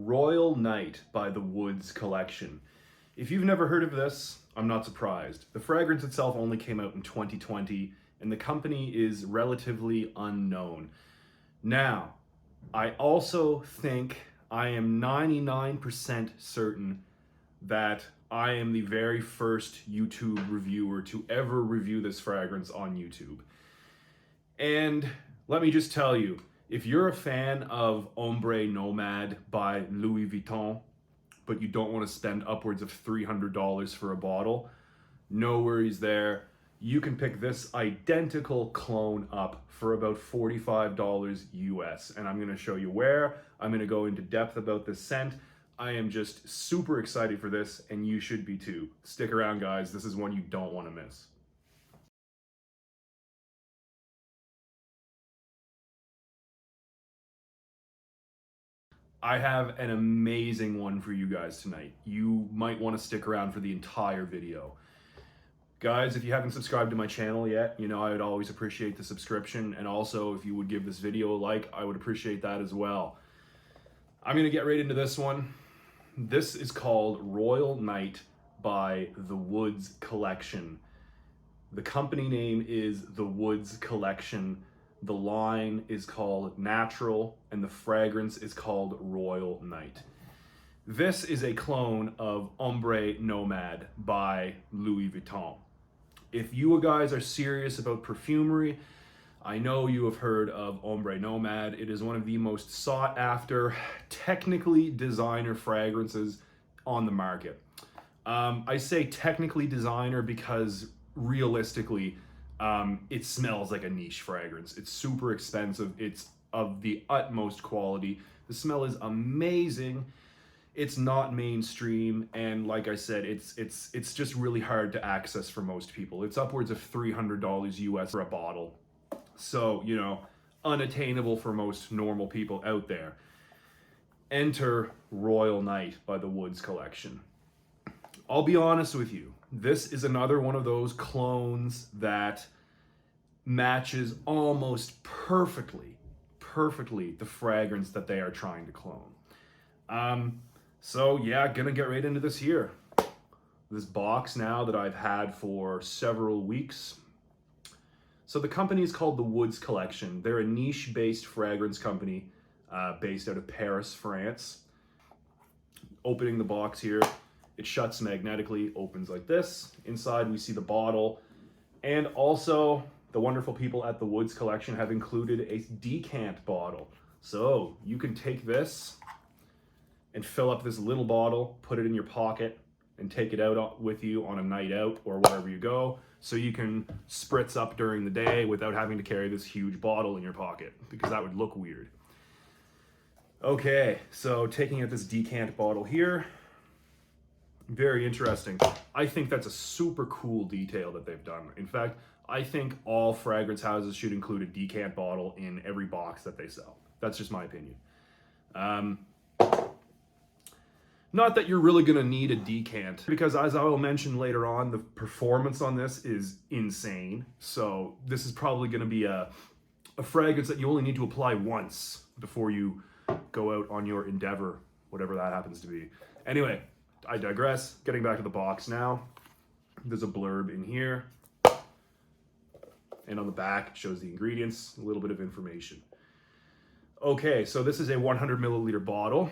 Royal Night by the Woods Collection. If you've never heard of this, I'm not surprised. The fragrance itself only came out in 2020, and the company is relatively unknown. Now, I also think I am 99% certain that I am the very first YouTube reviewer to ever review this fragrance on YouTube. And let me just tell you, if you're a fan of OMBRE NOMADE by Louis Vuitton, but you don't want to spend upwards of $300 for a bottle, no worries there. You can pick this identical clone up for about $45 US. And I'm going to show you where. I'm going to go into depth about this scent. I am just super excited for this, and you should be too. Stick around, guys. This is one you don't want to miss. I have an amazing one for you guys tonight. You might want to stick around for the entire video. Guys, if you haven't subscribed to my channel yet, you know I would always appreciate the subscription, and also if you would give this video a like, I would appreciate that as well. I'm going to get right into this one. This is called Royal Night by the Woods Collection. The company name is the Woods Collection. The line is called Natural, and the fragrance is called Royal Night. This is a clone of Ombre Nomade by Louis Vuitton. If you guys are serious about perfumery, I know you have heard of Ombre Nomade. It is one of the most sought after, technically designer fragrances on the market. I say technically designer because realistically, it smells like a niche fragrance. It's super expensive. It's of the utmost quality. The smell is amazing. It's not mainstream, and like I said, it's just really hard to access for most people. It's upwards of $300 US for a bottle. So, you know, unattainable for most normal people out there. Enter Royal Night by the Woods Collection. I'll be honest with you. This is another one of those clones that matches almost perfectly the fragrance that they are trying to clone. So yeah, gonna get right into this here. This box now that I've had for several weeks. So the company is called the Woods Collection. They're a niche-based fragrance company based out of Paris, France. Opening the box here, it shuts magnetically, opens like this. Inside we see the bottle, and also the wonderful people at the Woods Collection have included a decant bottle. So you can take this and fill up this little bottle, put it in your pocket, and take it out with you on a night out or wherever you go, so you can spritz up during the day without having to carry this huge bottle in your pocket, because that would look weird. Okay, so taking out this decant bottle here, very interesting. I think that's a super cool detail that they've done. In fact, I think all fragrance houses should include a decant bottle in every box that they sell. That's just my opinion. Not that you're really gonna need a decant, because as I will mention later on, the performance on this is insane. So this is probably gonna be a fragrance that you only need to apply once before you go out on your endeavor, whatever that happens to be. Anyway, I digress. Getting back to the box now. There's a blurb in here. And on the back, it shows the ingredients, a little bit of information. Okay, so this is a 100 milliliter bottle.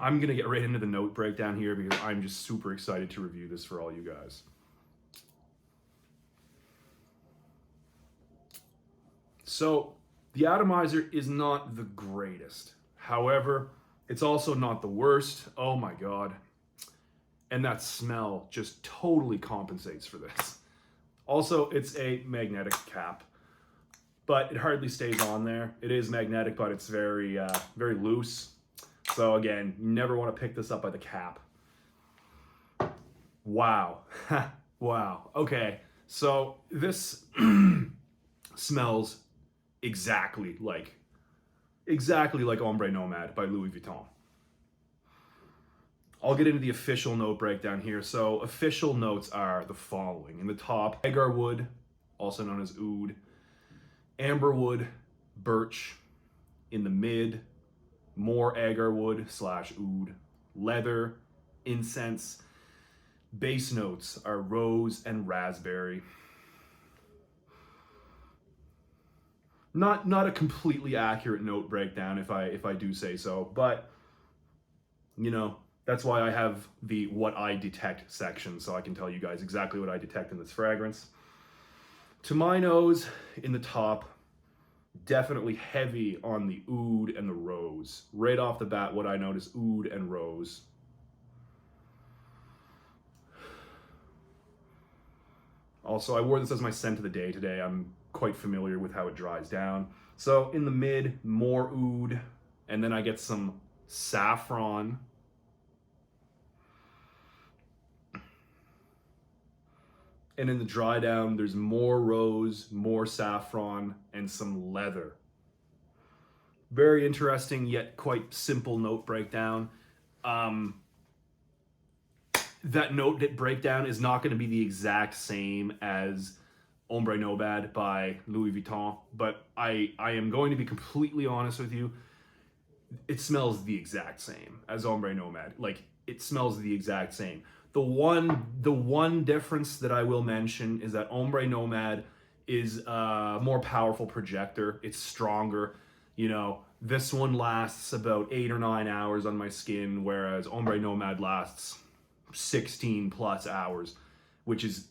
I'm gonna get right into the note breakdown here because I'm just super excited to review this for all you guys. So the Atomizer is not the greatest. However, it's also not the worst. Oh my God. And that smell just totally compensates for this. Also, it's a magnetic cap, but it hardly stays on there. It is magnetic, but it's very loose. So again, you never want to pick this up by the cap. Wow. Wow. Okay. So this smells exactly like Ombre Nomade by Louis Vuitton. I'll get into the official note breakdown here. So official notes are the following. In the top, agar wood, also known as oud, amber wood, birch. In the mid, more agar wood / oud, leather, incense. Base notes are rose and raspberry. Not a completely accurate note breakdown, if I do say so, but you know, that's why I have the what I detect section, so I can tell you guys exactly what I detect in this fragrance. To my nose, in the top, definitely heavy on the oud and the rose. Right off the bat, what I notice, oud and rose. Also, I wore this as my scent of the day today. I'm quite familiar with how it dries down. So in the mid, more oud, and then I get some saffron. And in the dry down, there's more rose, more saffron, and some leather. Very interesting, yet quite simple note breakdown. That note breakdown is not going to be the exact same as Ombre Nomade by Louis Vuitton, but I am going to be completely honest with you. It smells the exact same as Ombre Nomade. Like, it smells the exact same. The one difference that I will mention is that Ombre Nomade is a more powerful projector. It's stronger. You know, this one lasts about 8 or 9 hours on my skin, whereas Ombre Nomade lasts 16 plus hours, which is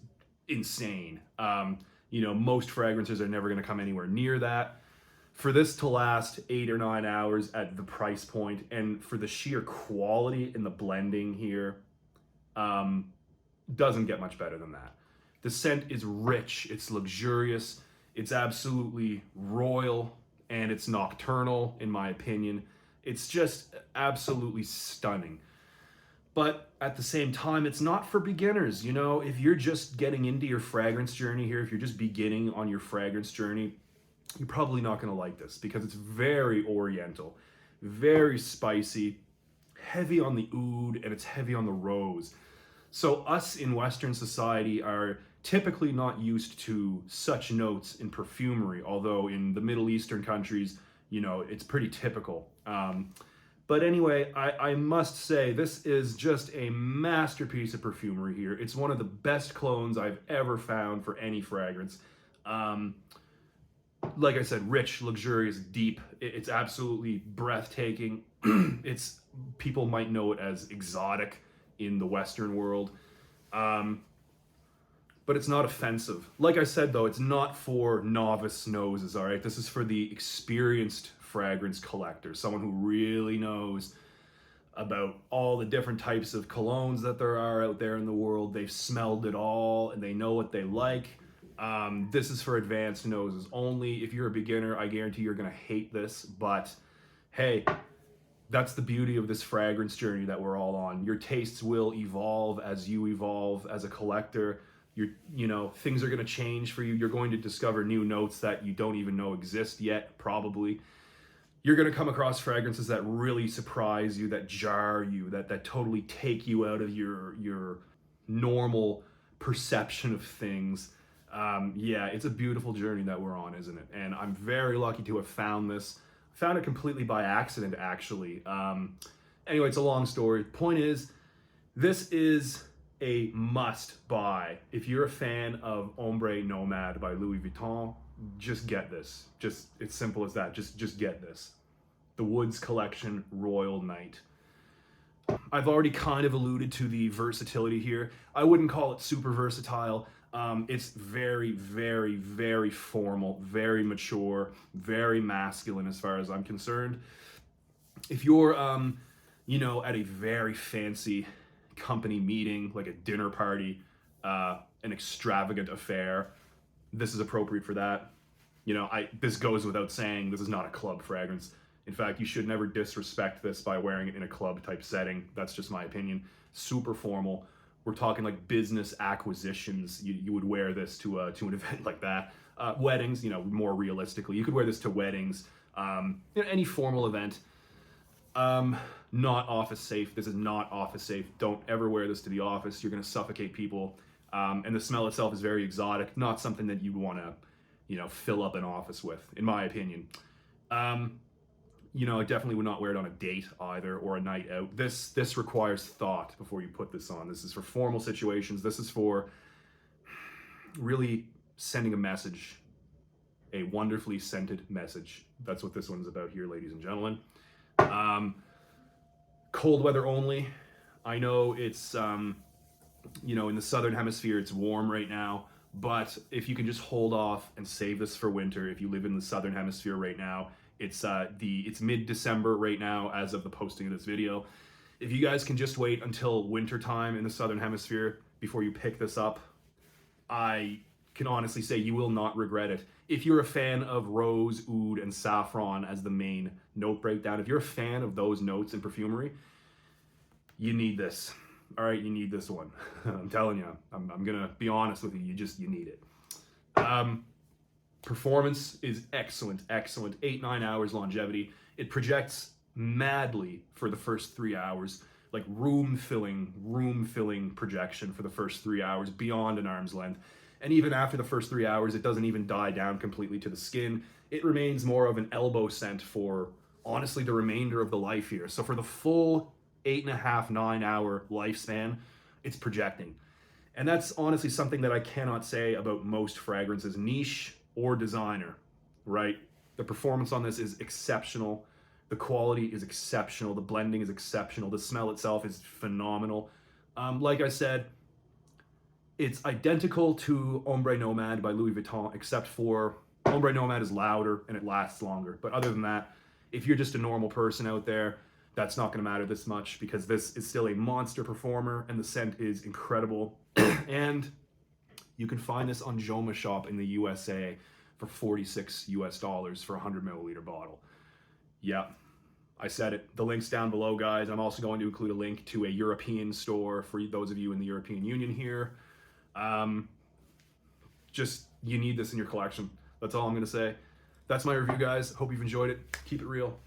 insane. You know, most fragrances are never going to come anywhere near that. For this to last 8 or 9 hours at the price point, and for the sheer quality in the blending here, doesn't get much better than that. The scent is rich, it's luxurious, it's absolutely royal, and it's nocturnal, in my opinion. It's just absolutely stunning. But at the same time, it's not for beginners. You know, if you're just getting into your fragrance journey here, if you're just beginning on your fragrance journey, you're probably not going to like this, because it's very oriental, very spicy, heavy on the oud, and it's heavy on the rose. So us in Western society are typically not used to such notes in perfumery, although in the Middle Eastern countries, you know, it's pretty typical. But anyway, I must say, this is just a masterpiece of perfumery here. It's one of the best clones I've ever found for any fragrance. Like I said, rich, luxurious, deep. It's absolutely breathtaking. People might know it as exotic in the Western world. But it's not offensive. Like I said, though, it's not for novice noses, all right? This is for the experienced fragrance collector, someone who really knows about all the different types of colognes that there are out there in the world. They've smelled it all, and they know what they like. This is for advanced noses only. If you're a beginner, I guarantee you're gonna hate this, but hey, that's the beauty of this fragrance journey that we're all on. Your tastes will evolve as you evolve as a collector. You know, things are gonna change for you. You're going to discover new notes that you don't even know exist yet, probably. You're gonna come across fragrances that really surprise you, that jar you, that totally take you out of your normal perception of things. Yeah, it's a beautiful journey that we're on, isn't it? And I'm very lucky to have found this. Found it completely by accident, actually. Anyway, it's a long story. Point is, this is a must buy. If you're a fan of Ombre Nomade by Louis Vuitton, just get this. Just, it's simple as that. Just get this. The Woods Collection Royal Night. I've already kind of alluded to the versatility here. I wouldn't call it super versatile. It's very, very, very formal, very mature, very masculine as far as I'm concerned. If you're, you know, at a very fancy company meeting, like a dinner party, an extravagant affair, this is appropriate for that. You know, this goes without saying, this is not a club fragrance. In fact, you should never disrespect this by wearing it in a club type setting. That's just my opinion. Super formal. We're talking like business acquisitions. You would wear this to an event like that. Weddings, you know, more realistically, you could wear this to weddings. You know, any formal event. Not office safe. This is not office safe. Don't ever wear this to the office. You're going to suffocate people. And the smell itself is very exotic. Not something that you'd want to, you know, fill up an office with, in my opinion. You know, I definitely would not wear it on a date either, or a night out. This requires thought before you put this on. This is for formal situations. This is for really sending a message, a wonderfully scented message. That's what this one's about here, ladies and gentlemen. Cold weather only. I know it's, you know, in the southern hemisphere, it's warm right now, but if you can just hold off and save this for winter, if you live in the southern hemisphere right now, it's mid-December right now as of the posting of this video. If you guys can just wait until winter time in the southern hemisphere before you pick this up, I can honestly say you will not regret it. If you're a fan of rose, oud, and saffron as the main note breakdown, if you're a fan of those notes in perfumery, you need this. All right, you need this one. I'm telling you, I'm gonna be honest with you. You need it. Performance is excellent. 8-9 hours longevity. It projects madly for the first 3 hours, like room filling projection for the first 3 hours beyond an arm's length. And even after the first 3 hours, it doesn't even die down completely to the skin. It remains more of an elbow scent for, honestly, the remainder of the life here. So for the full 8.5-9 hour lifespan, it's projecting. And that's honestly something that I cannot say about most fragrances, niche or designer, right? The performance on this is exceptional. The quality is exceptional. The blending is exceptional. The smell itself is phenomenal. Like I said, it's identical to Ombre Nomade by Louis Vuitton, except for Ombre Nomade is louder and it lasts longer. But other than that, if you're just a normal person out there, that's not going to matter this much, because this is still a monster performer and the scent is incredible. And you can find this on JOMASHOP in the USA for $46 US for a 100 milliliter bottle. Yeah, I said it. The link's down below, guys. I'm also going to include a link to a European store for those of you in the European Union here. Just, you need this in your collection. That's all I'm going to say. That's my review, guys. Hope you've enjoyed it. Keep it real.